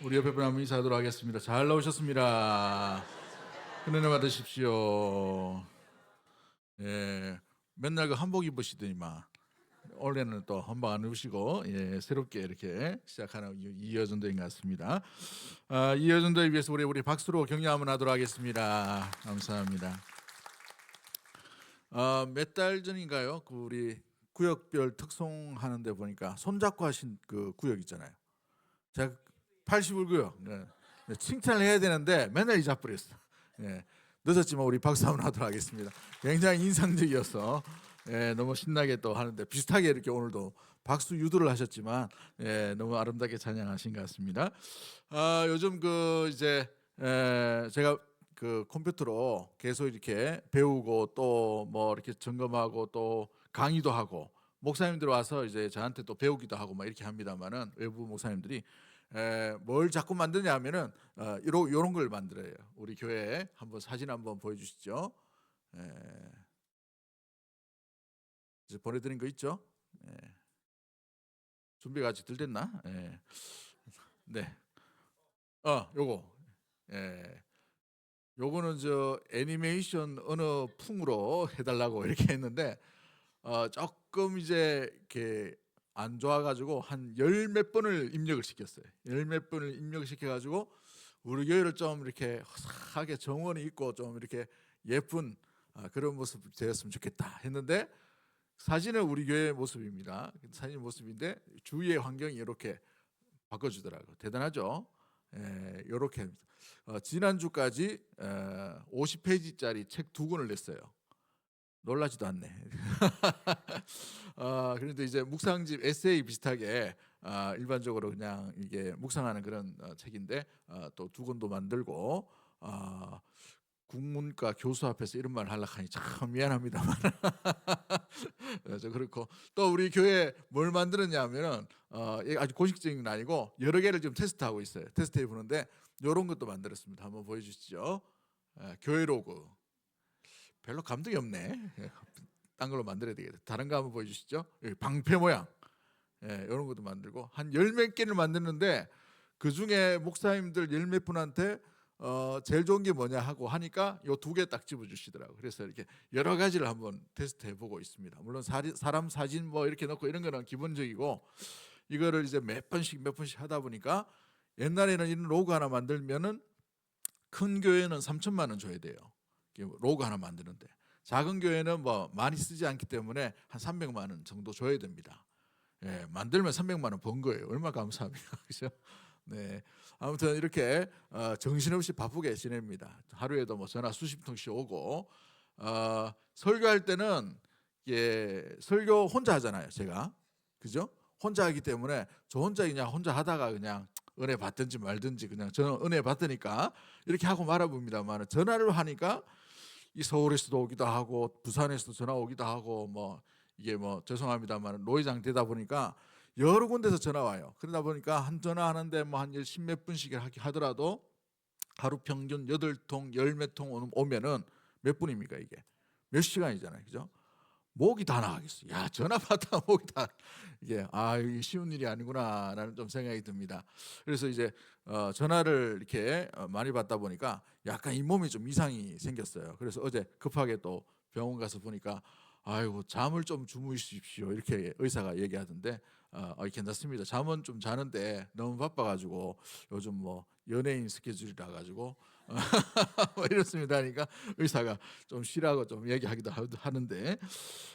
우리 옆에 분 한번 인사하도록 하겠습니다. 잘 나오셨습니다. 큰 은혜 받으십시오. 예, 맨날 그 한복 입으시더니만 올해는 또 한복 안 입으시고 새롭게 이렇게 시작하는 이여전도인 것 같습니다. 이여전도에 위해서 우리 박수로 격려 한번 하도록 하겠습니다. 감사합니다. 몇 달 전인가요? 그 우리 구역별 특송하는데 보니까 손잡고 하신 그 구역 있잖아요. 제가 81구역. 네. 칭찬을 해야 되는데 맨날 잊어버렸어. 네. 늦었지만 우리 박수 한번 하도록 하겠습니다. 굉장히 인상적이어서 너무 신나게 또 하는데 비슷하게 이렇게 오늘도 박수 유도를 하셨지만 너무 아름답게 찬양하신 것 같습니다. 요즘 그 이제 제가 그 컴퓨터로 계속 이렇게 배우고 또 뭐 이렇게 점검하고 또 강의도 하고 목사님들 와서 이제 저한테 또 배우기도 하고 막 이렇게 합니다만은 외부 목사님들이 뭘 자꾸 만드냐 하면은 요런 걸 만들어요. 우리 교회 한번 사진 한번 보여주시죠. 이제 보내드린 거 있죠? 준비가 아직 덜 됐나? 네. 요거. 예. 요거는 저 애니메이션 어느 풍으로 해달라고 이렇게 했는데 조금 이제 이렇게 안 좋아가지고 한 열 몇 번을 입력을 시켰어요. 열 몇 번을 입력시켜가지고 우리 교회를 좀 이렇게 화사하게 정원이 있고 좀 이렇게 예쁜 그런 모습 되었으면 좋겠다 했는데 사진은 우리 교회 모습입니다. 사진 모습인데 주위의 환경이 이렇게 바꿔주더라고요. 대단하죠? 이렇게 지난주까지 50페이지짜리 책 2권을 냈어요. 놀라지도 않네. 그런데 이제 묵상집 에세이 비슷하게 일반적으로 그냥 이게 묵상하는 그런 책인데 또 2권도 만들고 국문과 교수 앞에서 이런 말 하려고 하니 참 미안합니다만 저 그렇고 또 우리 교회 뭘 만들었냐 하면은 아주 공식적인 건 아니고 여러 개를 지금 테스트하고 있어요. 테스트해 보는데 이런 것도 만들었습니다. 한번 보여주시죠. 교회 로고 별로 감동이 없네. 딴 걸로 만들어야 되겠다. 다른 거 한번 보여주시죠. 방패 모양 이런 것도 만들고 한 열 몇 개를 만드는데 그 중에 목사님들 열 몇 분한테 제일 좋은 게 뭐냐 하고 하니까 요 2개 딱 집어주시더라고요. 그래서 이렇게 여러 가지를 한번 테스트 해보고 있습니다. 물론 사람 사진 뭐 이렇게 넣고 이런 거는 기본적이고 이거를 이제 몇 번씩 하다 보니까 옛날에는 이런 로고 하나 만들면은 큰 교회는 3천만 원 줘야 돼요. 로고 하나 만드는데 작은 교회는 뭐 많이 쓰지 않기 때문에 한 300만 원 정도 줘야 됩니다. 만들면 300만 원 번 거예요. 얼마나 감사합니까, 그죠? 네, 아무튼 이렇게 정신없이 바쁘게 지냅니다. 하루에도 뭐 전화 수십 통씩 오고 설교할 때는 설교 혼자 하잖아요, 제가. 그죠? 혼자 하기 때문에 저 혼자 그냥 혼자 하다가 그냥 은혜 받든지 말든지 그냥 저는 은혜 받으니까 이렇게 하고 말아봅니다만 전화를 하니까 이 서울에서도 오기도 하고 부산에서도 전화 오기도 하고 뭐 이게 뭐 죄송합니다만 노회장 되다 보니까 여러 군데서 전화 와요. 그러다 보니까 한 전화 하는데 뭐 한 십몇 분씩 하더라도 하루 평균 8통, 열 몇 통 오면은 몇 분입니까 이게? 몇 시간이잖아요. 그죠? 목이 다 나가겠어. 야, 전화 받다 목이 다 이게 이게 쉬운 일이 아니구나라는 좀 생각이 듭니다. 그래서 이제 전화를 이렇게 많이 받다 보니까 약간 이 몸이 좀 이상이 생겼어요. 그래서 어제 급하게 또 병원 가서 보니까 아이고 잠을 좀 주무십시오 이렇게 의사가 얘기하던데 괜찮습니다. 잠은 좀 자는데 너무 바빠가지고 요즘 뭐 연예인 스케줄이라 가지고 뭐 이렇습니다 하니까 의사가 좀 쉬라고 좀 얘기하기도 하는데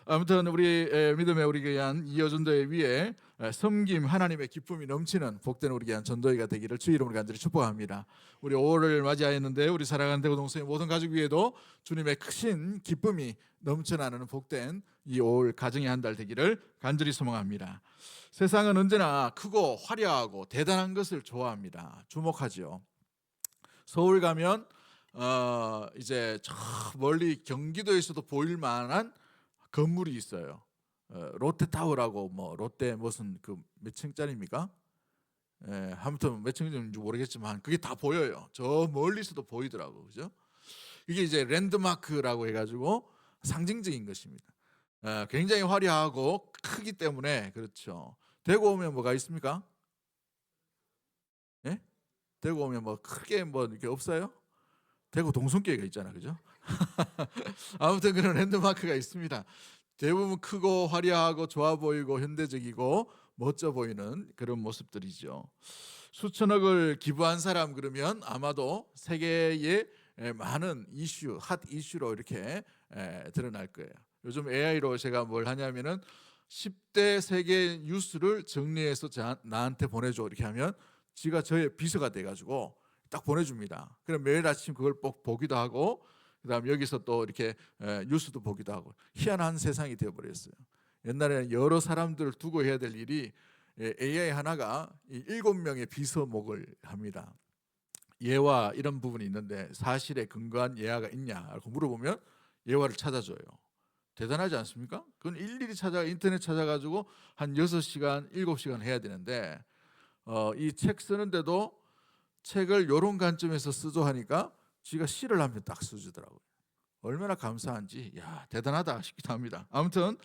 아무튼 우리 믿음의 우리 귀한 이여전도회 위에 섬김 하나님의 기쁨이 넘치는 복된 우리 귀한 전도회가 되기를 주 이름으로 간절히 축복합니다. 우리 5월을 맞이하였는데 우리 사랑하는 대구동성의 모든 가족 위에도 주님의 크신 기쁨이 넘쳐나는 복된 이 5월 가정의 한 달 되기를 간절히 소망합니다. 세상은 언제나 크고 화려하고 대단한 것을 좋아합니다. 주목하죠. 서울 가면 이제 저 멀리 경기도에서도 보일 만한 건물이 있어요. 롯데타워라고 뭐 롯데 무슨 그 몇 층짜리입니까? 아무튼 몇 층인지 모르겠지만 그게 다 보여요. 저 멀리서도 보이더라고, 그죠? 이게 이제 랜드마크라고 해가지고 상징적인 것입니다. 굉장히 화려하고 크기 때문에 그렇죠. 대구 오면 뭐가 있습니까? 예? 대구 오면 뭐 크게 뭐 이렇게 없어요? 대구 동성교회가 있잖아, 그죠? 아무튼 그런 랜드마크가 있습니다. 대부분 크고 화려하고 좋아 보이고 현대적이고 멋져 보이는 그런 모습들이죠. 수천억을 기부한 사람 그러면 아마도 세계의 많은 이슈, 핫 이슈로 이렇게 드러날 거예요. 요즘 AI로 제가 뭘 하냐면은 10대 세계 뉴스를 정리해서 나한테 보내줘 이렇게 하면 지가 저의 비서가 돼가지고 딱 보내줍니다. 그럼 매일 아침 그걸 꼭 보기도 하고 그다음 여기서 또 이렇게 뉴스도 보기도 하고 희한한 세상이 되어버렸어요. 옛날에는 여러 사람들을 두고 해야 될 일이 AI 하나가 7명의 비서목을 합니다. 예화 이런 부분이 있는데 사실에 근거한 예화가 있냐고 물어보면 예화를 찾아줘요. 대단하지 않습니까? 그건 일일이 인터넷 찾아가지고 한 6시간, 7시간 해야 되는데 이 책 쓰는데도 책을 이런 관점에서 쓰죠 하니까 지가 시를 한 편 딱 써주더라고요. 얼마나 감사한지 대단하다 싶기도 합니다. 아무튼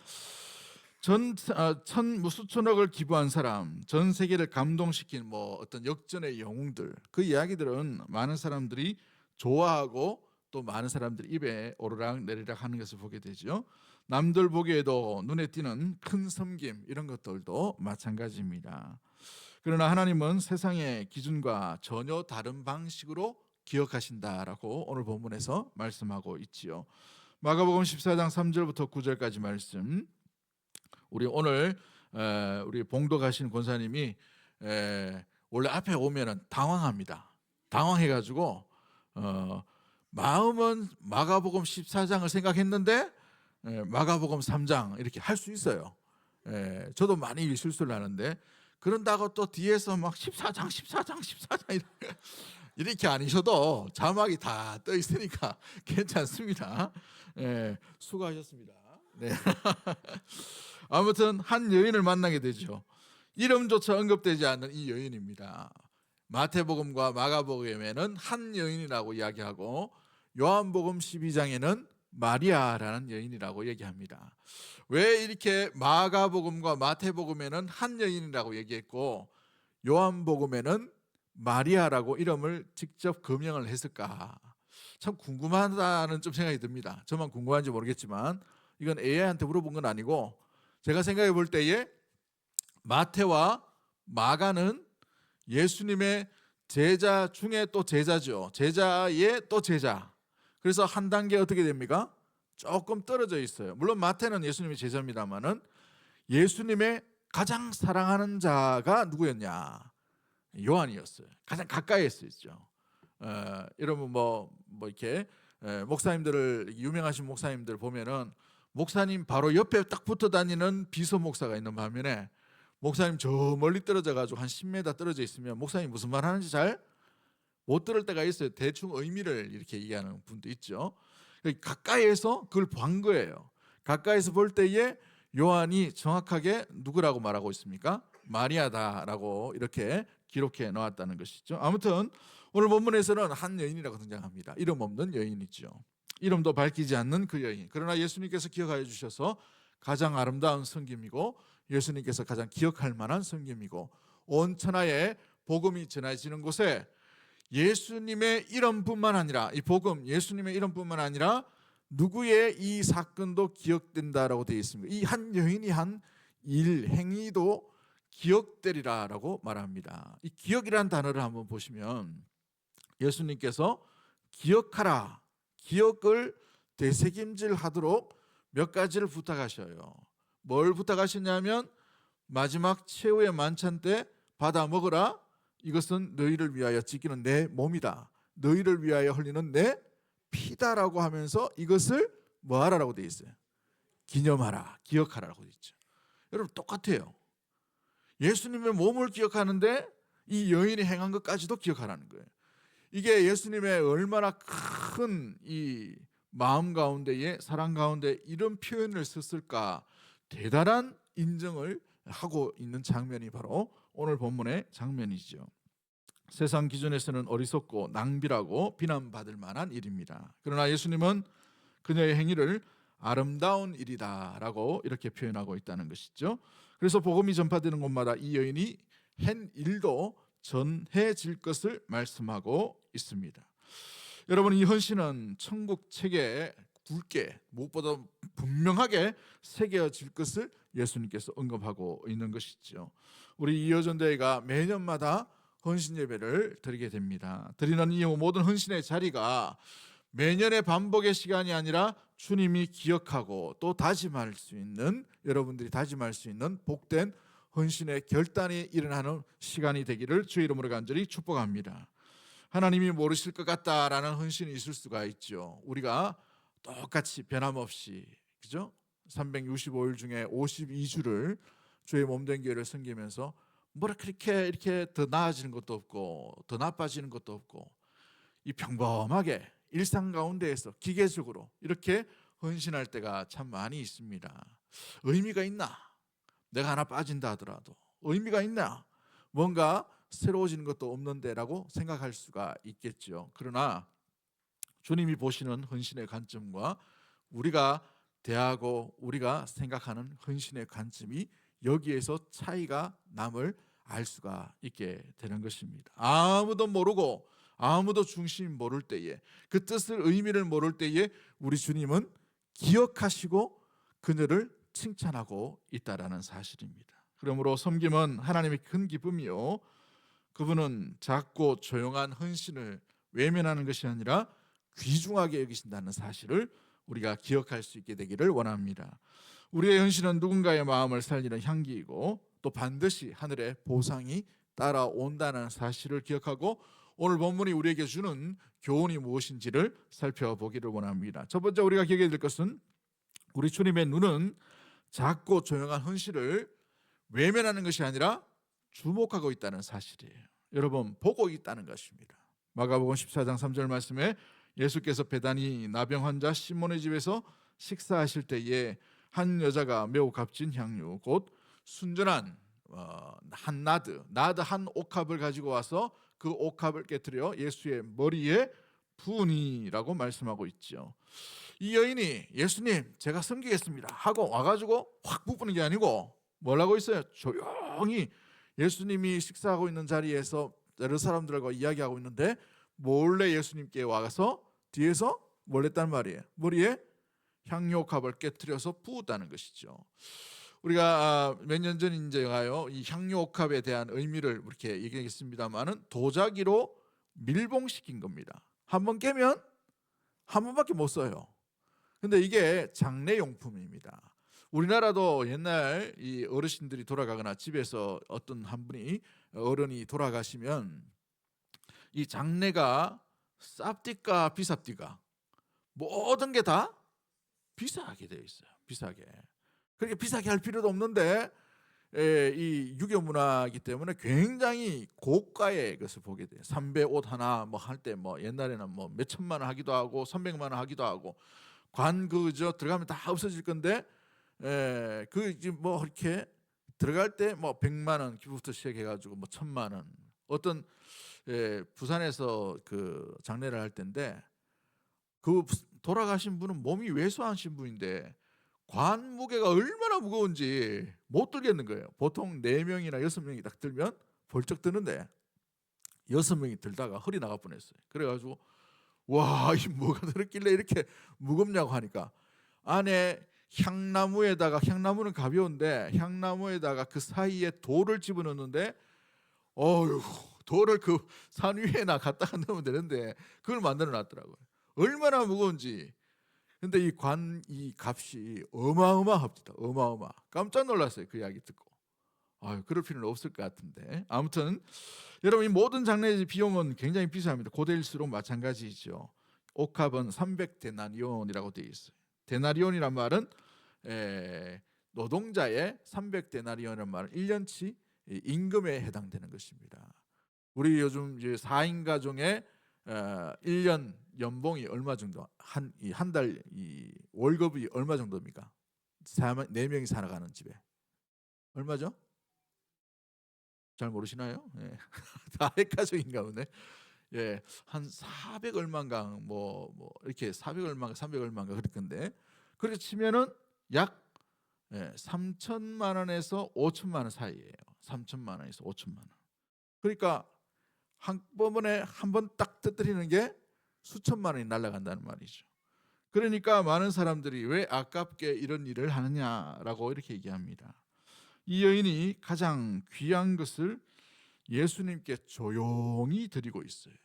수천억을 기부한 사람, 전 세계를 감동시킨 뭐 어떤 역전의 영웅들, 그 이야기들은 많은 사람들이 좋아하고 또 많은 사람들이 입에 오르락 내리락 하는 것을 보게 되죠. 남들 보기에도 눈에 띄는 큰 섬김 이런 것들도 마찬가지입니다. 그러나 하나님은 세상의 기준과 전혀 다른 방식으로 기억하신다라고 오늘 본문에서 말씀하고 있지요. 마가복음 14장 3절부터 9절까지 말씀. 우리 오늘 우리 봉독하신 권사님이 원래 앞에 오면은 당황합니다. 당황해가지고 마음은 마가복음 14장을 생각했는데 마가복음 3장 이렇게 할 수 있어요. 저도 많이 실수를 하는데 그런다고 또 뒤에서 막 14장 이렇게 아니셔도 자막이 다 떠 있으니까 괜찮습니다. 수고하셨습니다. 네. 아무튼 한 여인을 만나게 되죠. 이름조차 언급되지 않는 이 여인입니다. 마태복음과 마가복음에는 한 여인이라고 이야기하고 요한복음 12장에는 마리아라는 여인이라고 얘기합니다. 왜 이렇게 마가복음과 마태복음에는 한 여인이라고 얘기했고 요한복음에는 마리아라고 이름을 직접 거명을 했을까? 참 궁금하다는 좀 생각이 듭니다. 저만 궁금한지 모르겠지만 이건 AI한테 물어본 건 아니고 제가 생각해 볼 때에 마태와 마가는 예수님의 제자 중에 또 제자죠. 제자의 또 제자. 그래서 한 단계 어떻게 됩니까? 조금 떨어져 있어요. 물론 마태는 예수님의 제자입니다만은 예수님의 가장 사랑하는 자가 누구였냐? 요한이었어요. 가장 가까이 있죠. 여러분 뭐 이렇게 목사님들을 유명하신 목사님들 보면은 목사님 바로 옆에 딱 붙어 다니는 비서 목사가 있는 반면에 목사님 저 멀리 떨어져 가지고 한 10m 떨어져 있으면 목사님 무슨 말 하는지 잘 못 들을 때가 있어요. 대충 의미를 이렇게 얘기하는 분도 있죠. 가까이에서 그걸 본 거예요. 가까이서 볼 때에 요한이 정확하게 누구라고 말하고 있습니까? 마리아다라고 이렇게 기록해 놓았다는 것이죠. 아무튼 오늘 본문에서는 한 여인이라고 등장합니다. 이름 없는 여인이죠. 이름도 밝히지 않는 그 여인. 그러나 예수님께서 기억하여 주셔서 가장 아름다운 섬김이고 예수님께서 가장 기억할 만한 섬김이고 온 천하에 복음이 전해지는 곳에 예수님의 이름뿐만 아니라 이 복음 예수님의 이름뿐만 아니라 누구의 이 사건도 기억된다라고 되어 있습니다. 이 한 여인이 한 일 행위도 기억되리라라고 말합니다. 이 기억이라는 단어를 한번 보시면 예수님께서 기억하라, 기억을 되새김질하도록 몇 가지를 부탁하셔요. 뭘 부탁하시냐면 마지막 최후의 만찬 때 받아 먹으라. 이것은 너희를 위하여 지키는 내 몸이다. 너희를 위하여 흘리는 내 피다라고 하면서 이것을 뭐하라라고 되어 있어요? 기념하라, 기억하라라고 되어 있죠. 여러분 똑같아요. 예수님의 몸을 기억하는데 이 여인이 행한 것까지도 기억하라는 거예요. 이게 예수님의 얼마나 큰 이 마음 가운데에 사랑 가운데 이런 표현을 썼을까 대단한 인정을 하고 있는 장면이 바로 오늘 본문의 장면이죠. 세상 기준에서는 어리석고 낭비라고 비난받을 만한 일입니다. 그러나 예수님은 그녀의 행위를 아름다운 일이다라고 이렇게 표현하고 있다는 것이죠. 그래서 복음이 전파되는 곳마다 이 여인이 한 일도 전해질 것을 말씀하고 있습니다. 여러분, 이 헌신은 천국 책에 굵게 무엇보다 분명하게 새겨질 것을 예수님께서 언급하고 있는 것이죠. 우리 이어전대회가 매년마다 헌신 예배를 드리게 됩니다. 드리는 이 모든 헌신의 자리가 매년의 반복의 시간이 아니라 주님이 기억하고 또 다짐할 수 있는, 여러분들이 다짐할 수 있는 복된 헌신의 결단이 일어나는 시간이 되기를 주의 이름으로 간절히 축복합니다. 하나님이 모르실 것 같다라는 헌신이 있을 수가 있죠. 우리가 똑같이 변함없이, 그죠? 365일 중에 52주를 주의 몸된 교회를 섬기면서 뭐라 그렇게 이렇게 더 나아지는 것도 없고 더 나빠지는 것도 없고, 이 평범하게 일상 가운데에서 기계적으로 이렇게 헌신할 때가 참 많이 있습니다. 의미가 있나? 내가 하나 빠진다 하더라도 의미가 있나? 뭔가 새로워지는 것도 없는데라고 생각할 수가 있겠죠. 그러나 주님이 보시는 헌신의 관점과 우리가 대하고 우리가 생각하는 헌신의 관점이 여기에서 차이가 남을 알 수가 있게 되는 것입니다. 아무도 모르고 아무도 중심 모를 때에, 그 뜻을, 의미를 모를 때에 우리 주님은 기억하시고 그녀를 칭찬하고 있다라는 사실입니다. 그러므로 섬김은 하나님의 큰 기쁨이요, 그분은 작고 조용한 헌신을 외면하는 것이 아니라 귀중하게 여기신다는 사실을 우리가 기억할 수 있게 되기를 원합니다. 우리의 헌신은 누군가의 마음을 살리는 향기이고 또 반드시 하늘의 보상이 따라온다는 사실을 기억하고 오늘 본문이 우리에게 주는 교훈이 무엇인지를 살펴보기를 원합니다. 첫 번째 우리가 기억해야 될 것은 우리 주님의 눈은 작고 조용한 헌신을 외면하는 것이 아니라 주목하고 있다는 사실이에요. 여러분, 보고 있다는 것입니다. 마가복음 14장 3절 말씀에 예수께서 베다니 나병 환자 시몬의 집에서 식사하실 때에 한 여자가 매우 값진 향유 곧 순전한 한 나드 한 옥합을 가지고 와서 그 옥합을 깨뜨려 예수의 머리에 부으니라고 말씀하고 있죠. 이 여인이 예수님 제가 섬기겠습니다 하고 와가지고 확 부푸는 게 아니고 뭐라고 있어요? 조용히 예수님이 식사하고 있는 자리에서 여러 사람들과 이야기하고 있는데 몰래 예수님께 와서 뒤에서 뭘 했단 말이에요? 머리에 향유옥합을 깨뜨려서 부었다는 것이죠. 우리가 몇 년 전인데가요, 이 향유옥합에 대한 의미를 이렇게 얘기했습니다만은 도자기로 밀봉시킨 겁니다. 한번 깨면 한 번밖에 못 써요. 근데 이게 장례용품입니다. 우리나라도 옛날 이 어르신들이 돌아가거나 집에서 어떤 한 분이 어른이 돌아가시면 이 장례가 쌉디까 비쌉디까 모든 게 다 비싸게 되어 있어요. 비싸게. 그렇게 비싸게 할 필요도 없는데 이 유교 문화이기 때문에 굉장히 고가의 것을 보게 돼요. 삼배 옷 하나 뭐 할 때 뭐 옛날에는 뭐 몇 천만 원 하기도 하고 300만 원 하기도 하고 관 그저 들어가면 다 없어질 건데 그 뭐 이렇게 들어갈 때 뭐 100만 원 기부부터 시작해가지고 뭐 1000만 원. 어떤 부산에서 그 장례를 할 때인데 그 돌아가신 분은 몸이 왜소하신 분인데 관 무게가 얼마나 무거운지 못 들겠는 거예요. 보통 4명이나 6명이 딱 들면 벌쩍 드는데 6명이 들다가 허리 나가 뻔했어요. 그래가지고 와, 이 뭐가 들었길래 이렇게 무겁냐고 하니까 안에 향나무는 가벼운데 향나무에다가 그 사이에 돌을 집어넣는데 어휴, 돌을 그 산 위에나 갖다가 넣으면 되는데 그걸 만들어 놨더라고요. 얼마나 무거운지. 근데 이 값이 어마어마합니다. 어마어마. 깜짝 놀랐어요. 그 이야기 듣고. 아유, 그럴 필요는 없을 것 같은데. 아무튼 여러분, 이 모든 장례 비용은 굉장히 비쌉니다. 고대일수록 마찬가지죠. 옥합은 300데나리온이라고 되어 있어요. 데나리온이란 말은 노동자의 300데나리온이라는 말은 1년치 임금에 해당되는 것입니다. 우리 요즘 이제 4인 가정의 1년 연봉이 얼마 정도? 한 달 월급이 얼마 정도입니까? 4명이 살아가는 집에 얼마죠? 잘 모르시나요? 예. 다핵 가족인가 보네. 예, 한 400 얼마인가 뭐 이렇게 400 얼마인가 300 얼마인가 그럴 건데 그렇게 치면은 약 3천만 원에서 5천만 원 사이예요. 3천만 원에서 5천만 원. 그러니까 한꺼번에 한 번 딱 터뜨리는 게 수천만 원이 날아간다는 말이죠. 그러니까 많은 사람들이 왜 아깝게 이런 일을 하느냐라고 이렇게 얘기합니다. 이 여인이 가장 귀한 것을 예수님께 조용히 드리고 있어요.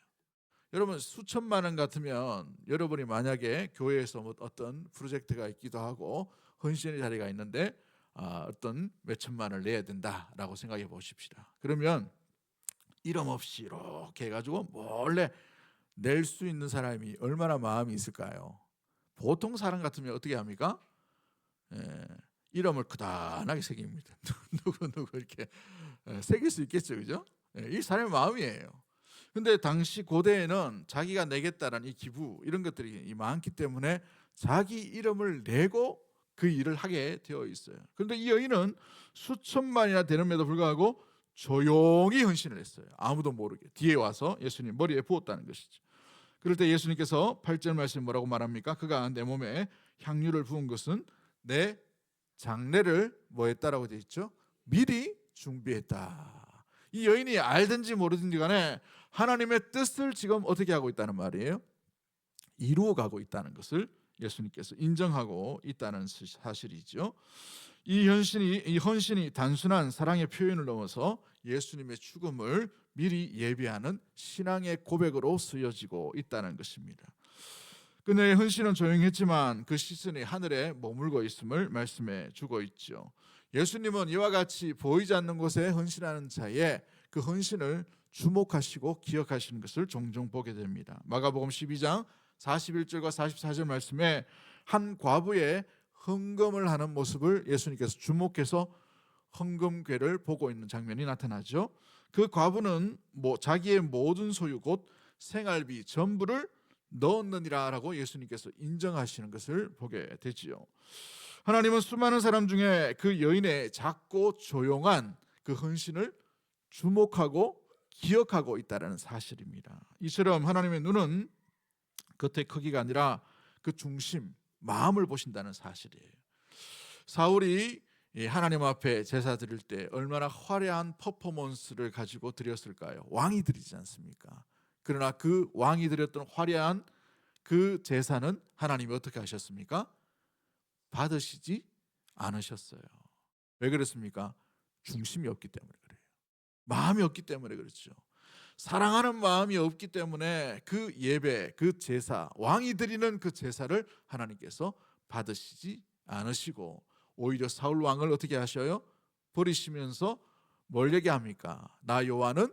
여러분, 수천만 원 같으면 여러분이 만약에 교회에서 뭐 어떤 프로젝트가 있기도 하고 헌신의 자리가 있는데 어떤 몇천만 원을 내야 된다라고 생각해 보십시다. 그러면 이름 없이 이렇게 해가지고 몰래 낼 수 있는 사람이 얼마나 마음이 있을까요? 보통 사람 같으면 어떻게 합니까? 이름을 크다랗게 새깁니다. 누구 이렇게 새길 수 있겠죠, 그죠? 이 사람의 마음이에요. 근데 당시 고대에는 자기가 내겠다는 이 기부 이런 것들이 많기 때문에 자기 이름을 내고 그 일을 하게 되어 있어요. 그런데 이 여인은 수천만이나 되는데도 불구하고 조용히 헌신을 했어요. 아무도 모르게 뒤에 와서 예수님 머리에 부었다는 것이죠. 그럴 때 예수님께서 8절 말씀 뭐라고 말합니까? 그가 내 몸에 향유를 부은 것은 내 장례를 뭐 했다라고 되어 있죠? 미리 준비했다. 이 여인이 알든지 모르든지 간에 하나님의 뜻을 지금 어떻게 하고 있다는 말이에요? 이루어가고 있다는 것을 예수님께서 인정하고 있다는 사실이죠. 이 헌신이 단순한 사랑의 표현을 넘어서 예수님의 죽음을 미리 예비하는 신앙의 고백으로 쓰여지고 있다는 것입니다. 그녀의 헌신은 조용했지만 그 시선이 하늘에 머물고 있음을 말씀해 주고 있죠. 예수님은 이와 같이 보이지 않는 곳에 헌신하는 자의 그 헌신을 주목하시고 기억하시는 것을 종종 보게 됩니다. 마가복음 12장 41절과 44절 말씀에 한 과부의 헌금을 하는 모습을 예수님께서 주목해서 헌금궤를 보고 있는 장면이 나타나죠. 그 과부는 자기의 모든 소유 곧 생활비 전부를 넣었느니라라고 예수님께서 인정하시는 것을 보게 되지요. 하나님은 수많은 사람 중에 그 여인의 작고 조용한 그 헌신을 주목하고 기억하고 있다는 사실입니다. 이처럼 하나님의 눈은 겉의 크기가 아니라 그 중심, 마음을 보신다는 사실이에요. 사울이 하나님 앞에 제사 드릴 때 얼마나 화려한 퍼포먼스를 가지고 드렸을까요? 왕이 드리지 않습니까? 그러나 그 왕이 드렸던 화려한 그 제사는 하나님이 어떻게 하셨습니까? 받으시지 않으셨어요. 왜 그렇습니까? 중심이 없기 때문에 그래요. 마음이 없기 때문에 그렇죠. 사랑하는 마음이 없기 때문에 그 예배, 그 제사, 왕이 드리는 그 제사를 하나님께서 받으시지 않으시고 오히려 사울 왕을 어떻게 하셔요? 버리시면서 뭘 얘기합니까? 나 요한은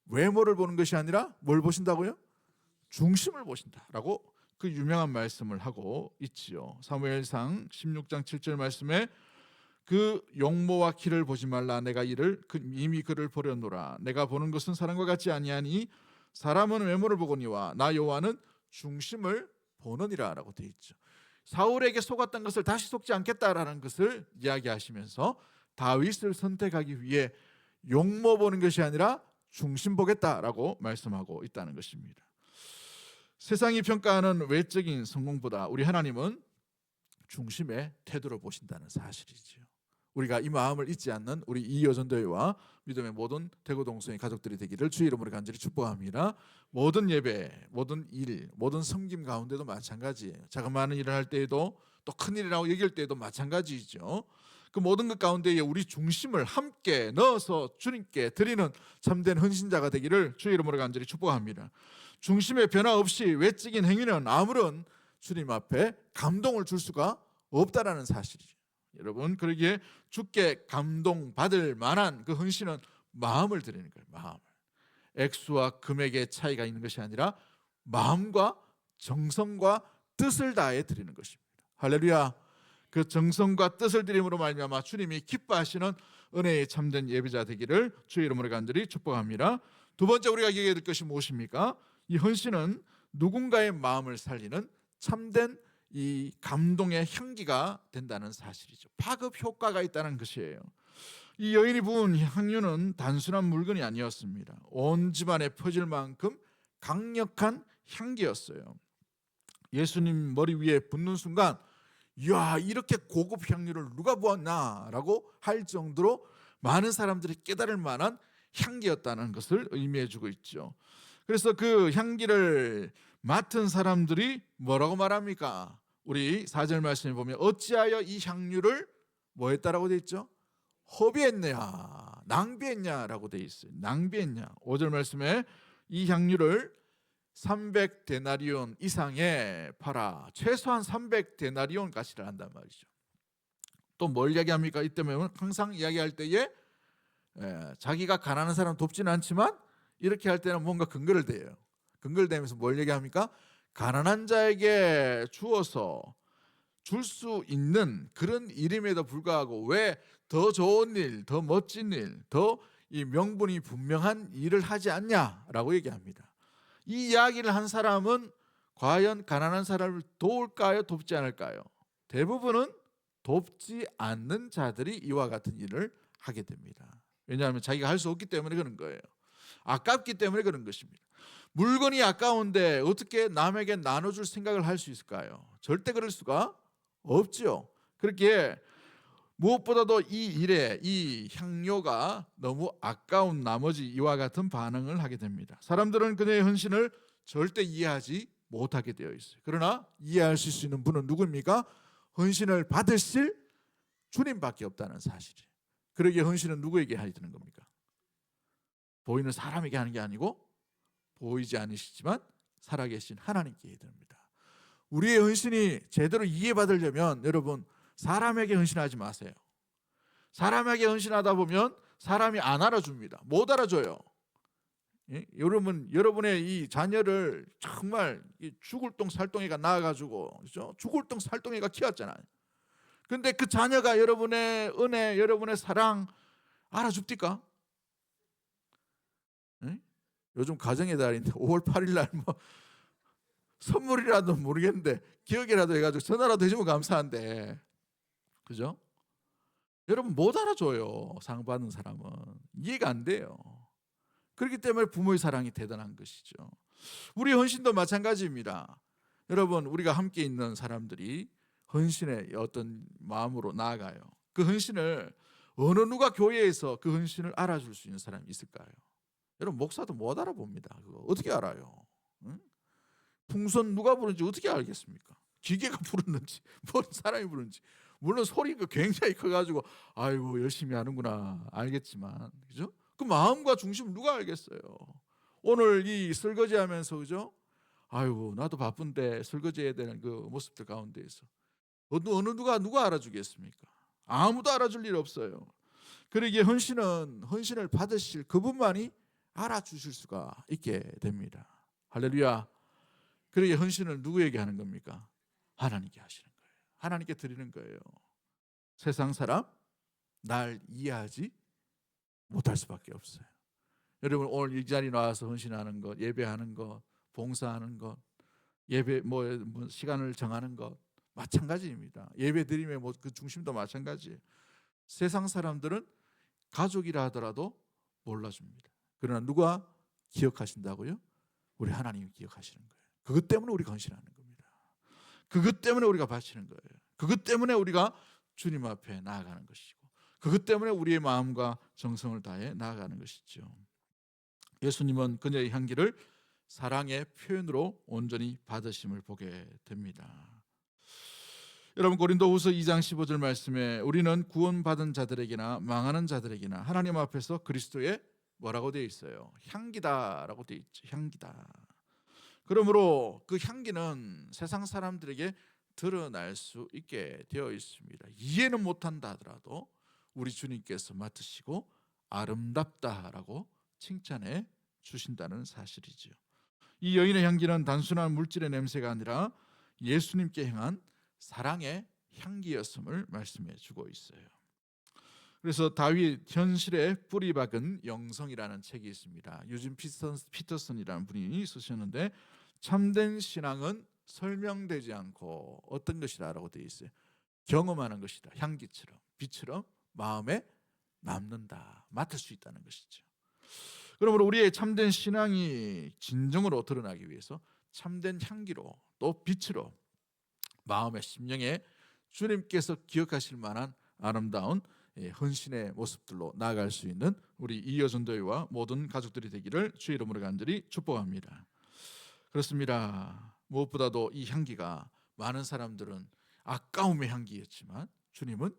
외모를 보는 것이 아니라 뭘 보신다고요? 중심을 보신다라고 그 유명한 말씀을 하고 있지요. 사무엘상 16장 7절 말씀에 그 용모와 키를 보지 말라. 내가 이미 그를 보려노라. 내가 보는 것은 사람과 같지 아니하니 사람은 외모를 보거니와 나 여호와는 중심을 보느니라라고 되어 있죠. 사울에게 속았던 것을 다시 속지 않겠다라는 것을 이야기하시면서 다윗을 선택하기 위해 용모 보는 것이 아니라 중심 보겠다라고 말씀하고 있다는 것입니다. 세상이 평가하는 외적인 성공보다 우리 하나님은 중심의 태도를 보신다는 사실이죠. 우리가 이 마음을 잊지 않는 우리 이여전도회와 믿음의 모든 대구동성의 가족들이 되기를 주의 이름으로 간절히 축복합니다. 모든 예배, 모든 일, 모든 섬김 가운데도 마찬가지예요. 자그마한 일을 할 때에도 또 큰일이라고 여길 때에도 마찬가지이죠. 그 모든 것 가운데에 우리 중심을 함께 넣어서 주님께 드리는 참된 헌신자가 되기를 주의 이름으로 간절히 축복합니다. 중심의 변화 없이 외적인 행위는 아무런 주님 앞에 감동을 줄 수가 없다라는 사실이죠. 여러분, 그러기에 주께 감동받을 만한 그 헌신은 마음을 드리는 거예요. 마음을. 액수와 금액의 차이가 있는 것이 아니라 마음과 정성과 뜻을 다해 드리는 것입니다. 할렐루야. 그 정성과 뜻을 드림으로 말미암아 주님이 기뻐하시는 은혜의 참된 예배자 되기를 주의 이름으로 간절히 축복합니다. 두 번째 우리가 기억해야 될 것이 무엇입니까? 이 헌신은 누군가의 마음을 살리는 참된 이 감동의 향기가 된다는 사실이죠. 파급 효과가 있다는 것이에요. 이 여인이 부은 향유는 단순한 물건이 아니었습니다. 온 집안에 퍼질 만큼 강력한 향기였어요. 예수님 머리 위에 붓는 순간 이야, 이렇게 고급 향유를 누가 부었나 라고 할 정도로 많은 사람들이 깨달을 만한 향기였다는 것을 의미해 주고 있죠. 그래서 그 향기를 맡은 사람들이 뭐라고 말합니까? 우리 4절 말씀에 보면 어찌하여 이 향유를 뭐 했다라고 되어 있죠? 허비했냐, 낭비했냐라고 되어 있어요. 낭비했냐. 5절 말씀에 이 향유를 300데나리온 이상에 팔아 최소한 300데나리온 가치를 한단 말이죠. 또 뭘 이야기합니까? 이때면 항상 이야기할 때에 자기가 가난한 사람 돕지는 않지만 이렇게 할 때는 뭔가 근거를 대요. 근거를 대면서 뭘 얘기합니까? 가난한 자에게 주어서 줄 수 있는 그런 일임에도 불구하고 왜 더 좋은 일, 더 멋진 일, 더 이 명분이 분명한 일을 하지 않냐라고 얘기합니다. 이 이야기를 한 사람은 과연 가난한 사람을 도울까요? 돕지 않을까요? 대부분은 돕지 않는 자들이 이와 같은 일을 하게 됩니다. 왜냐하면 자기가 할 수 없기 때문에 그런 거예요. 아깝기 때문에 그런 것입니다. 물건이 아까운데 어떻게 남에게 나눠줄 생각을 할 수 있을까요? 절대 그럴 수가 없죠. 그렇게 무엇보다도 이 일에 이 향료가 너무 아까운 나머지 이와 같은 반응을 하게 됩니다. 사람들은 그녀의 헌신을 절대 이해하지 못하게 되어 있어요. 그러나 이해하실 수 있는 분은 누구입니까? 헌신을 받으실 주님밖에 없다는 사실이에요. 그러기에 헌신은 누구에게 해야 되는 겁니까? 보이는 사람에게 하는 게 아니고 보이지 않으시지만 살아계신 하나님께 해야 됩니다. 우리의 헌신이 제대로 이해받으려면 여러분 사람에게 헌신하지 마세요. 사람에게 헌신하다 보면 사람이 안 알아줍니다. 못 알아줘요. 예? 여러분의 이 자녀를 정말 죽을 똥 살똥이가 낳아가지고 그렇죠? 죽을 똥 살똥이가 키웠잖아요. 근데 그 자녀가 여러분의 은혜, 여러분의 사랑 알아줍니까? 예? 요즘 가정의 달인데 5월 8일 날 뭐 선물이라도 모르겠는데 기억이라도 해가지고 전화라도 해주면 감사한데, 그죠? 여러분 못 알아줘요. 상 받는 사람은 이해가 안 돼요. 그렇기 때문에 부모의 사랑이 대단한 것이죠. 우리 헌신도 마찬가지입니다. 여러분 우리가 함께 있는 사람들이 헌신의 어떤 마음으로 나아가요. 그 헌신을 어느 누가 교회에서 그 헌신을 알아줄 수 있는 사람이 있을까요? 여러분 목사도 못 알아봅니다. 그거 어떻게 알아요? 응? 풍선 누가 부르는지 어떻게 알겠습니까? 기계가 부르는지 뭔 사람이 부르는지. 물론 소리가 굉장히 커가지고 아이고 열심히 하는구나 알겠지만, 그죠? 그 마음과 중심을 누가 알겠어요? 오늘 이 설거지하면서, 그죠? 아이고 나도 바쁜데 설거지해야 되는 그 모습들 가운데에서 어느 누가 알아주겠습니까? 아무도 알아줄 일 없어요. 그러기에 헌신을 받으실 그분만이 알아주실 수가 있게 됩니다. 할렐루야. 그러기에 헌신을 누구에게 하는 겁니까? 하나님께 하시는 거예요. 하나님께 드리는 거예요. 세상 사람 날 이해하지 못할 수밖에 없어요. 여러분 오늘 이 자리에 나와서 헌신하는 것, 예배하는 것, 봉사하는 것, 예배 뭐 시간을 정하는 것 마찬가지입니다. 예배 드림의 그 중심도 마찬가지예요. 세상 사람들은 가족이라 하더라도 몰라줍니다. 그러나 누가 기억하신다고요? 우리 하나님이 기억하시는 거예요. 그것 때문에 우리가 헌신하는 겁니다. 그것 때문에 우리가 바치는 거예요. 그것 때문에 우리가 주님 앞에 나아가는 것이고, 그것 때문에 우리의 마음과 정성을 다해 나아가는 것이죠. 예수님은 그녀의 향기를 사랑의 표현으로 온전히 받으심을 보게 됩니다. 여러분 고린도후서 2장 15절 말씀에 우리는 구원받은 자들에게나 망하는 자들에게나 하나님 앞에서 그리스도의 뭐라고 되어 있어요? 향기다라고 되어 있죠. 향기다. 그러므로 그 향기는 세상 사람들에게 드러날 수 있게 되어 있습니다. 이해는 못한다 하더라도 우리 주님께서 맡으시고 아름답다라고 칭찬해 주신다는 사실이죠. 이 여인의 향기는 단순한 물질의 냄새가 아니라 예수님께 향한 사랑의 향기였음을 말씀해 주고 있어요. 그래서 다윗 현실에 뿌리 박은 영성이라는 책이 있습니다. 유진 피터슨이라는 분이 쓰셨는데 참된 신앙은 설명되지 않고 어떤 것이라고 되어 있어요. 경험하는 것이다. 향기처럼 빛처럼 마음에 남는다. 맡을 수 있다는 것이죠. 그러므로 우리의 참된 신앙이 진정으로 드러나기 위해서 참된 향기로 또 빛으로 마음의 심령에 주님께서 기억하실 만한 아름다운 헌신의 모습들로 나아갈 수 있는 우리 이여전도회와 모든 가족들이 되기를 주의 이름으로 간절히 축복합니다. 그렇습니다. 무엇보다도 이 향기가 많은 사람들은 아까움의 향기였지만 주님은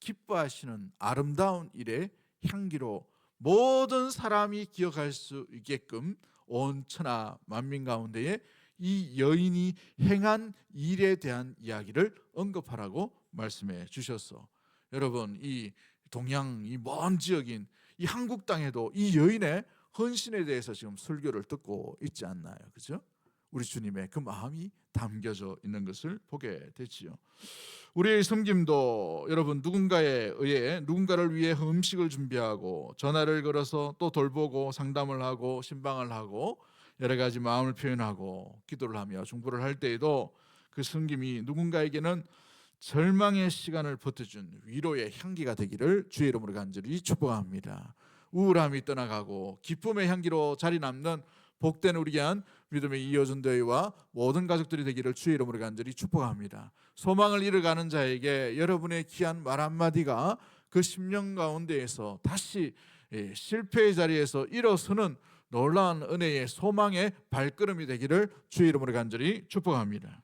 기뻐하시는 아름다운 일의 향기로 모든 사람이 기억할 수 있게끔 온 천하 만민 가운데에 이 여인이 행한 일에 대한 이야기를 언급하라고 말씀해 주셨어. 여러분, 이 동양 이 먼 지역인 이 한국 땅에도 이 여인의 헌신에 대해서 지금 설교를 듣고 있지 않나요? 그죠? 우리 주님의 그 마음이 담겨져 있는 것을 보게 되지요. 우리의 섬김도 여러분 누군가에 의해 누군가를 위해 음식을 준비하고 전화를 걸어서 또 돌보고 상담을 하고 신방을 하고 여러 가지 마음을 표현하고 기도를 하며 중보를 할 때에도 그 섬김이 누군가에게는 절망의 시간을 버텨준 위로의 향기가 되기를 주의 이름으로 간절히 축복합니다. 우울함이 떠나가고 기쁨의 향기로 자리 남는 복된 우리 귀한 믿음의 이여전도회와 모든 가족들이 되기를 주의 이름으로 간절히 축복합니다. 소망을 잃어가는 자에게 여러분의 귀한 말 한마디가 그 심령 가운데에서 다시 실패의 자리에서 일어서는 놀라운 은혜의 소망의 발걸음이 되기를 주의 이름으로 간절히 축복합니다.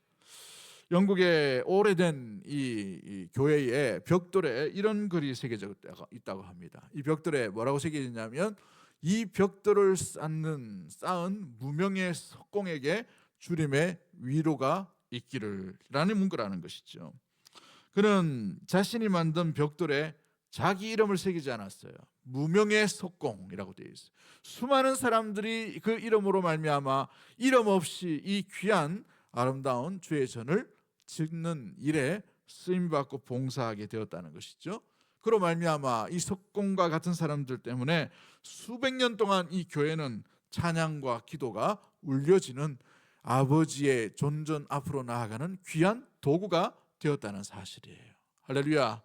영국의 오래된 이 교회의 벽돌에 이런 글이 새겨져 있다고 합니다. 이 벽돌에 뭐라고 새겨져 있냐면 이 벽돌을 쌓은 무명의 석공에게 주님의 위로가 있기를 라는 문구라는 것이죠. 그는 자신이 만든 벽돌에 자기 이름을 새기지 않았어요. 무명의 석공이라고 되어 있어요. 수많은 사람들이 그 이름으로 말미암아 이름 없이 이 귀한 아름다운 주의 전을 짓는 일에 쓰임받고 봉사하게 되었다는 것이죠. 그로 말미암아 이 석공과 같은 사람들 때문에 수백 년 동안 이 교회는 찬양과 기도가 울려지는 아버지의 존전 앞으로 나아가는 귀한 도구가 되었다는 사실이에요. 할렐루야.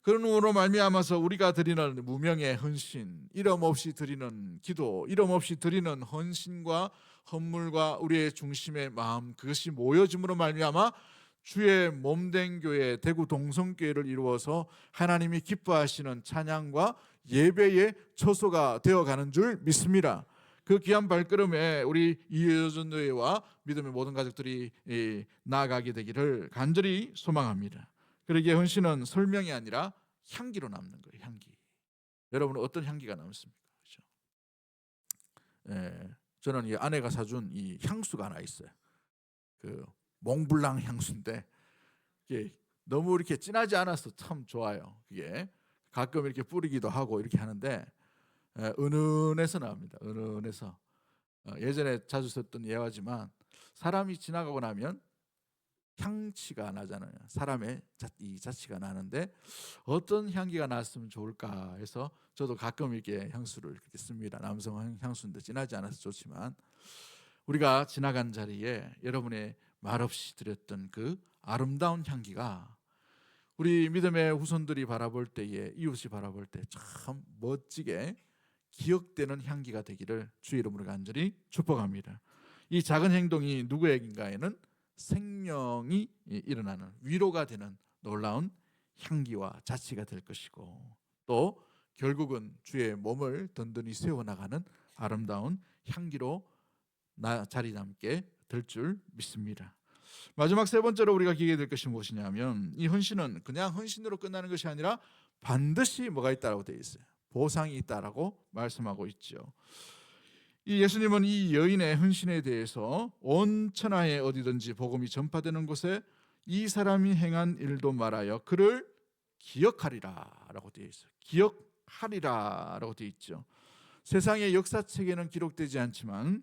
그런 으로 말미암아서 우리가 드리는 무명의 헌신, 이름 없이 드리는 기도, 이름 없이 드리는 헌신과 헌물과 우리의 중심의 마음, 그것이 모여짐으로 말미암아 주의 몸된 교회 대구 동성교회를 이루어서 하나님이 기뻐하시는 찬양과 예배의 처소가 되어가는 줄 믿습니다. 그 귀한 발걸음에 우리 이여전도회와 믿음의 모든 가족들이 나아가게 되기를 간절히 소망합니다. 그러기에 헌신은 설명이 아니라 향기로 남는 거예요. 향기. 여러분은 어떤 향기가 남습니까? 그렇죠? 저는 이 아내가 사준 이 향수가 하나 있어요. 그 몽블랑 향수인데 이게 너무 이렇게 진하지 않아서 참 좋아요. 그게 가끔 이렇게 뿌리기도 하고 이렇게 하는데 은은해서 나옵니다. 은은해서 예전에 자주 썼던 예화지만 사람이 지나가고 나면 향취가 나잖아요. 사람의 이 자취가 나는데 어떤 향기가 났으면 좋을까 해서 저도 가끔 이렇게 향수를 이렇게 씁니다. 남성 향수인데 진하지 않아서 좋지만 우리가 지나간 자리에 여러분의 말없이 드렸던 그 아름다운 향기가 우리 믿음의 후손들이 바라볼 때에 이웃이 바라볼 때 참 멋지게 기억되는 향기가 되기를 주의 이름으로 간절히 축복합니다. 이 작은 행동이 누구에게인가에는 생명이 일어나는 위로가 되는 놀라운 향기와 자취가 될 것이고 또 결국은 주의 몸을 든든히 세워나가는 아름다운 향기로 자리 담게 될 줄 믿습니다. 마지막 세 번째로 우리가 기억해야 될 것이 무엇이냐면 이 헌신은 그냥 헌신으로 끝나는 것이 아니라 반드시 뭐가 있다라고 되어 있어요. 보상이 있다라고 말씀하고 있죠. 이 예수님은 이 여인의 헌신에 대해서 온 천하에 어디든지 복음이 전파되는 곳에 이 사람이 행한 일도 말하여 그를 기억하리라라고 되어 있어요. 기억하리라라고 되어 있죠. 세상의 역사책에는 기록되지 않지만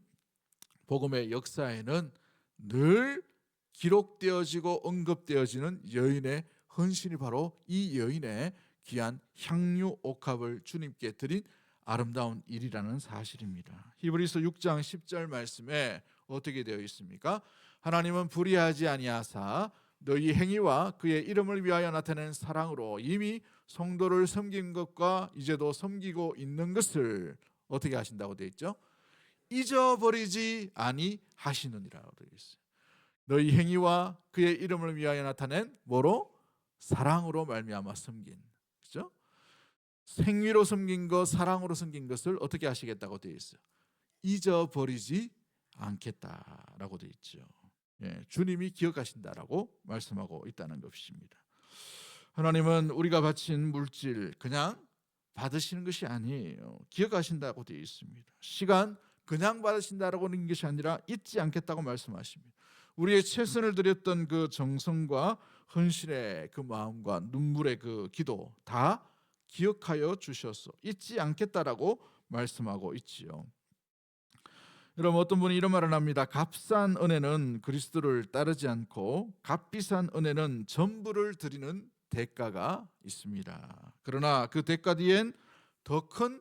복음의 역사에는 늘 기록되어지고 언급되어지는 여인의 헌신이 바로 이 여인의 귀한 향유 옥합을 주님께 드린 아름다운 일이라는 사실입니다. 히브리서 6장 10절 말씀에 어떻게 되어 있습니까? 하나님은 불의하지 아니하사 너희 행위와 그의 이름을 위하여 나타낸 사랑으로 이미 성도를 섬긴 것과 이제도 섬기고 있는 것을 어떻게 하신다고 되어 있죠? 잊어버리지 아니하시느니라고 되어 있어요. 너희 행위와 그의 이름을 위하여 나타낸 뭐로? 사랑으로 말미암아 섬긴. 그렇죠? 생위로 섬긴 것, 사랑으로 섬긴 것을 어떻게 하시겠다고 되어 있어요? 잊어버리지 않겠다라고 되어 있죠. 예, 주님이 기억하신다라고 말씀하고 있다는 것입니다. 하나님은 우리가 바친 물질 그냥 받으시는 것이 아니에요. 기억하신다고 되어 있습니다. 시간 그냥 받으신다라고 하는 것이 아니라 잊지 않겠다고 말씀하십니다. 우리의 최선을 들였던 그 정성과 헌신의 그 마음과 눈물의 그 기도 다 기억하여 주셔서 잊지 않겠다라고 말씀하고 있지요. 여러분, 어떤 분이 이런 말을 합니다. 값싼 은혜는 그리스도를 따르지 않고 값비싼 은혜는 전부를 드리는 대가가 있습니다. 그러나 그 대가 뒤엔 더 큰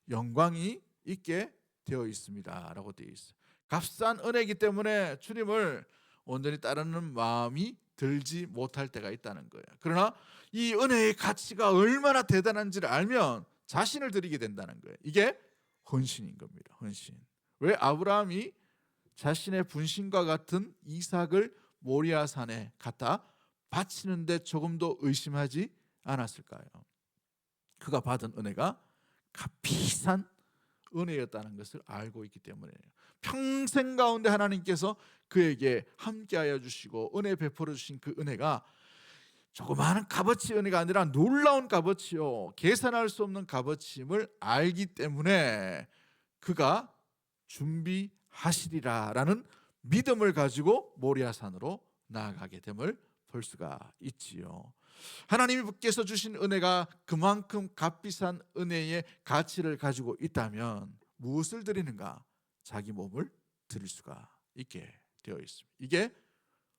영광이 있게 되어 있습니다 라고 되어 있어요. 값싼 은혜이기 때문에 주님을 온전히 따르는 마음이 들지 못할 때가 있다는 거예요. 그러나 이 은혜의 가치가 얼마나 대단한지를 알면 자신을 드리게 된다는 거예요. 이게 헌신인 겁니다. 헌신. 왜 아브라함이 자신의 분신과 같은 이삭을 모리아산에 갖다 바치는데 조금도 의심하지 않았을까요? 그가 받은 은혜가 값비싼 은혜였다는 것을 알고 있기 때문이에요. 평생 가운데 하나님께서 그에게 함께하여 주시고 은혜 베풀어 주신 그 은혜가 조그마한 값어치 은혜가 아니라 놀라운 값어치요, 계산할 수 없는 값어치임을 알기 때문에 그가 준비하시리라라는 믿음을 가지고 모리아산으로 나아가게 됨을 볼 수가 있지요. 하나님께서 주신 은혜가 그만큼 값비싼 은혜의 가치를 가지고 있다면 무엇을 드리는가? 자기 몸을 드릴 수가 있게 되어 있습니다. 이게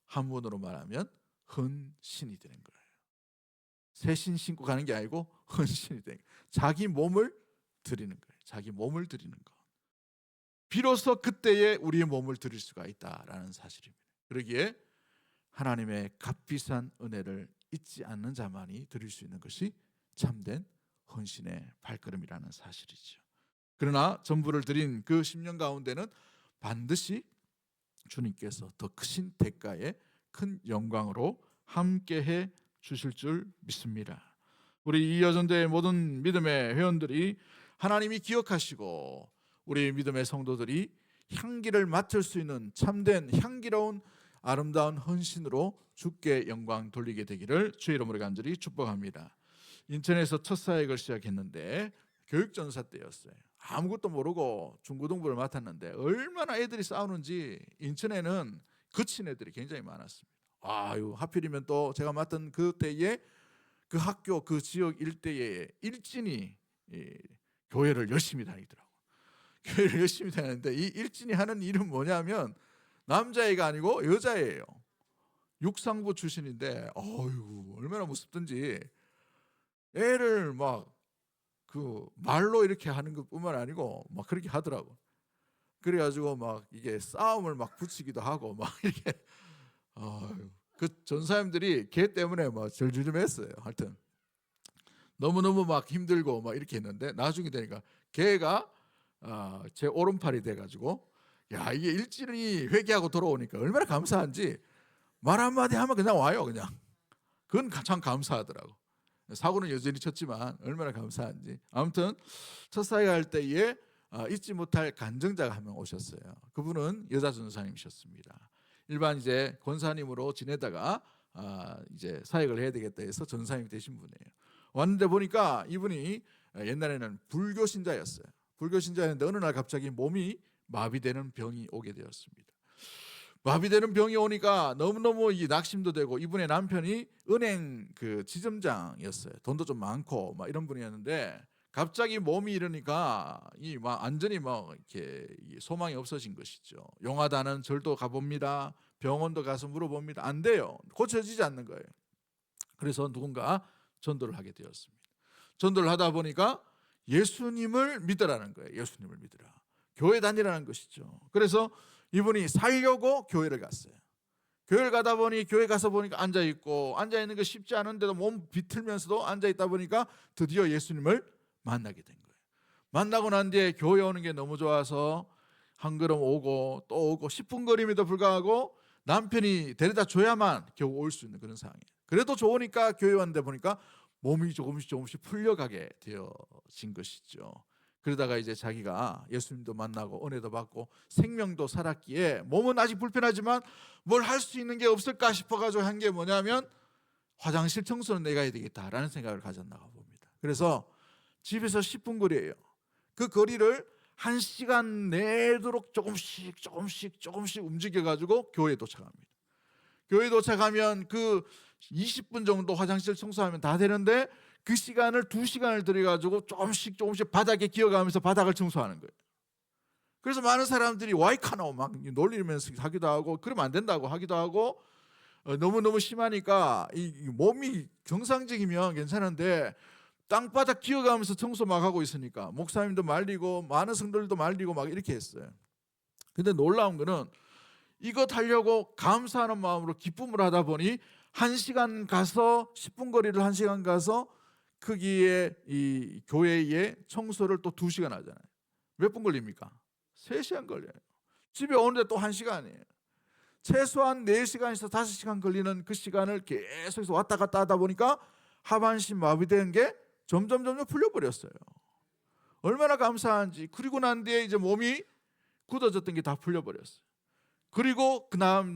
한문으로 말하면 헌신이 되는 거예요. 새신 신고 가는 게 아니고 헌신이 되는 거예요. 자기 몸을 드리는 거예요. 자기 몸을 드리는 것. 비로소 그때에 우리의 몸을 드릴 수가 있다라는 사실입니다. 그러기에 하나님의 값비싼 은혜를 잊지 않는 자만이 드릴 수 있는 것이 참된 헌신의 발걸음이라는 사실이죠. 그러나 전부를 드린 그 10년 가운데는 반드시 주님께서 더 크신 대가에 큰 영광으로 함께해 주실 줄 믿습니다. 우리 이 여전대의 모든 믿음의 회원들이 하나님이 기억하시고 우리 믿음의 성도들이 향기를 맡을 수 있는 참된 향기로운 아름다운 헌신으로 주께 영광 돌리게 되기를 주의 이름으로 간절히 축복합니다. 인천에서 첫 사역을 시작했는데 교육전사 때였어요. 아무것도 모르고 중고등부를 맡았는데 얼마나 애들이 싸우는지 인천에는 그친 애들이 굉장히 많았습니다. 아유, 하필이면 또 제가 맡은 그때에 그 학교 그 지역 일대에 일진이 교회를 열심히 다니더라고요. 교회를 열심히 다니는데 이 일진이 하는 일은 뭐냐면 남자애가 아니고 여자애예요. 육상부 출신인데 어휴 얼마나 무섭든지 애를 막 그 말로 이렇게 하는 것뿐만 아니고 막 그렇게 하더라고. 그래가지고 막 이게 싸움을 막 붙이기도 하고 막 이렇게 그 전사님들이 걔 때문에 막 절주름했어요. 하여튼 너무너무 막 힘들고 막 이렇게 했는데 나중에 되니까 걔가 제 오른팔이 돼가지고 야 이게 일진이 회개하고 돌아오니까 얼마나 감사한지 말 한마디 하면 그냥 와요. 그냥 그건 참 감사하더라고. 사고는 여전히 쳤지만 얼마나 감사한지. 아무튼 첫 사역할 때에 잊지 못할 간증자가 한 명 오셨어요. 그분은 여자 전사님이셨습니다. 일반 이제 권사님으로 지내다가 이제 사역을 해야 되겠다 해서 전사님이 되신 분이에요. 왔는데 보니까 이분이 옛날에는 불교 신자였어요. 불교 신자였는데 어느 날 갑자기 몸이 마비되는 병이 오게 되었습니다. 마비되는 병이 오니까 너무너무 낙심도 되고 이분의 남편이 은행 그 지점장이었어요. 돈도 좀 많고 막 이런 분이었는데 갑자기 몸이 이러니까 이 막 완전히 막 이렇게 소망이 없어진 것이죠. 용하다는 절도 가봅니다. 병원도 가서 물어봅니다. 안 돼요. 고쳐지지 않는 거예요. 그래서 누군가 전도를 하게 되었습니다. 전도를 하다 보니까 예수님을 믿으라는 거예요. 예수님을 믿으라. 교회 다니라는 것이죠. 그래서 이분이 살려고 교회를 갔어요. 교회를 가다 보니 교회 가서 보니까 앉아있고 앉아있는 게 쉽지 않은데도 몸 비틀면서도 앉아있다 보니까 드디어 예수님을 만나게 된 거예요. 만나고 난 뒤에 교회 오는 게 너무 좋아서 한 걸음 오고 또 오고 10분 거리임에도 불구하고 남편이 데려다 줘야만 겨우 올 수 있는 그런 상황이에요. 그래도 좋으니까 교회 왔는데 보니까 몸이 조금씩 풀려가게 되어진 것이죠. 그러다가 이제 자기가 예수님도 만나고 은혜도 받고 생명도 살았기에 몸은 아직 불편하지만 뭘 할 수 있는 게 없을까 싶어가지고 한 게 뭐냐면 화장실 청소는 내가 해야 되겠다라는 생각을 가졌나 봅니다. 그래서 집에서 10분 거리예요. 그 거리를 1시간 내도록 조금씩 움직여가지고 교회에 도착합니다. 교회에 도착하면 그 20분 정도 화장실 청소하면 다 되는데 그 시간을 2시간을 들여가지고 조금씩 바닥에 기어가면서 바닥을 청소하는 거예요. 그래서 많은 사람들이 와이카노 막 놀리면서 하기도 하고 그러면 안 된다고 하기도 하고 너무너무 심하니까 이 몸이 정상적이면 괜찮은데 땅바닥 기어가면서 청소 막 하고 있으니까 목사님도 말리고 많은 성도들도 말리고 막 이렇게 했어요. 근데 놀라운 거는 이것 하려고 감사하는 마음으로 기쁨을 하다 보니 1시간 가서 10분 거리를 1시간 가서 거기에 이 교회에 청소를 또 2시간 하잖아요. 몇 분 걸립니까? 3시간 걸려요. 집에 오는데 또 1시간이에요. 최소한 4시간에서 5시간 걸리는 그 시간을 계속해서 왔다 갔다 하다 보니까 하반신 마비된 게 점점 풀려버렸어요. 얼마나 감사한지. 그리고 난 뒤에 이제 몸이 굳어졌던 게 다 풀려버렸어요. 그리고 그 다음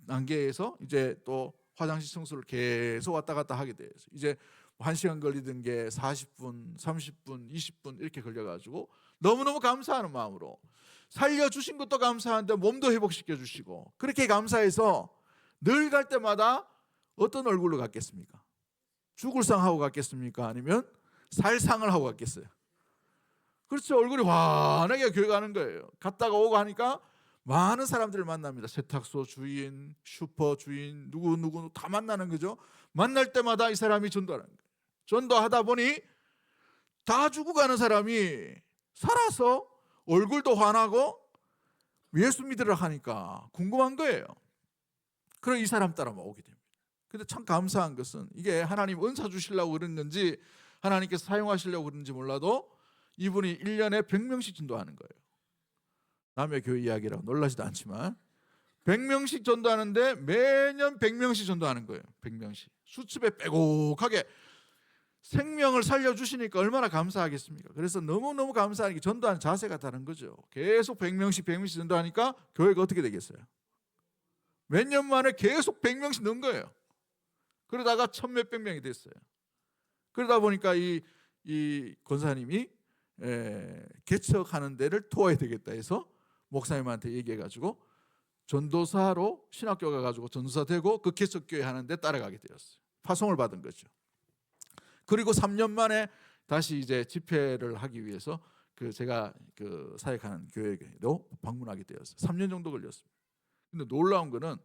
단계에서 이제 또 화장실 청소를 계속 왔다 갔다 하게 돼요. 이제 1시간 걸리던 게 40분, 30분, 20분 이렇게 걸려가지고 너무너무 감사하는 마음으로 살려주신 것도 감사한데 몸도 회복시켜 주시고 그렇게 감사해서 늘 갈 때마다 어떤 얼굴로 갔겠습니까? 죽을 상하고 갔겠습니까? 아니면 살 상을 하고 갔겠어요? 그렇죠. 얼굴이 환하게 교회 가는 거예요. 갔다가 오고 하니까 많은 사람들을 만납니다. 세탁소 주인, 슈퍼 주인, 누구 다 만나는 거죠. 만날 때마다 이 사람이 전도하는 거예요. 전도하다 보니 다 죽어가는 사람이 살아서 얼굴도 환하고 예수 믿으라 하니까 궁금한 거예요. 그래서 이 사람 따라 오게 됩니다. 근데 참 감사한 것은 이게 하나님 은사 주시려고 그런 건지 하나님께서 사용하시려고 그런지 몰라도 이분이 1년에 100명씩 전도하는 거예요. 남의 교회 이야기라고 놀라지도 않지만 100명씩 전도하는데 매년 100명씩 전도하는 거예요. 100명씩. 수첩에 빼곡하게 생명을 살려주시니까 얼마나 감사하겠습니까? 그래서 너무너무 감사하니까 전도하는 자세가 다른 거죠. 계속 100명씩 전도하니까 교회가 어떻게 되겠어요? 몇 년 만에 계속 100명씩 넣은 거예요. 그러다가 1000몇백 명이 됐어요. 그러다 보니까 이 권사님이 개척하는 데를 도와야 되겠다 해서 목사님한테 얘기해가지고 전도사로 신학교 가가지고 전도사 되고 그 개척교회 하는데 따라가게 되었어요. 파송을 받은 거죠. 그리고 3년 만에 다시 이제 집회를 하기 위해서 제가 사역하는 교회로 방문하게 되었어요. 3년 정도 걸렸습니다. 근데 놀라운 거는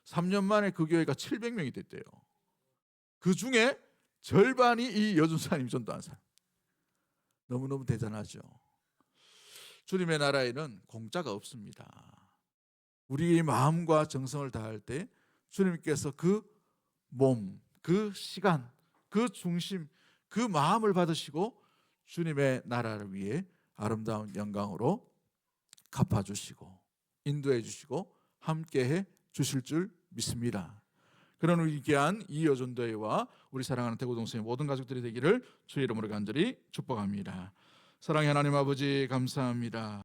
3년 만에 그 교회가 700명이 됐대요. 그 중에 절반이 이 여준사님 전도한 사람. 너무너무 대단하죠. 주님의 나라에는 공짜가 없습니다. 우리의 마음과 정성을 다할 때 주님께서 그 몸, 그 시간, 그 중심, 그 마음을 받으시고 주님의 나라를 위해 아름다운 영광으로 갚아주시고 인도해 주시고 함께해 주실 줄 믿습니다. 그런 위대한 이여전도회와 우리 사랑하는 대구동성의 모든 가족들이 되기를 주의 이름으로 간절히 축복합니다. 사랑의 하나님 아버지 감사합니다.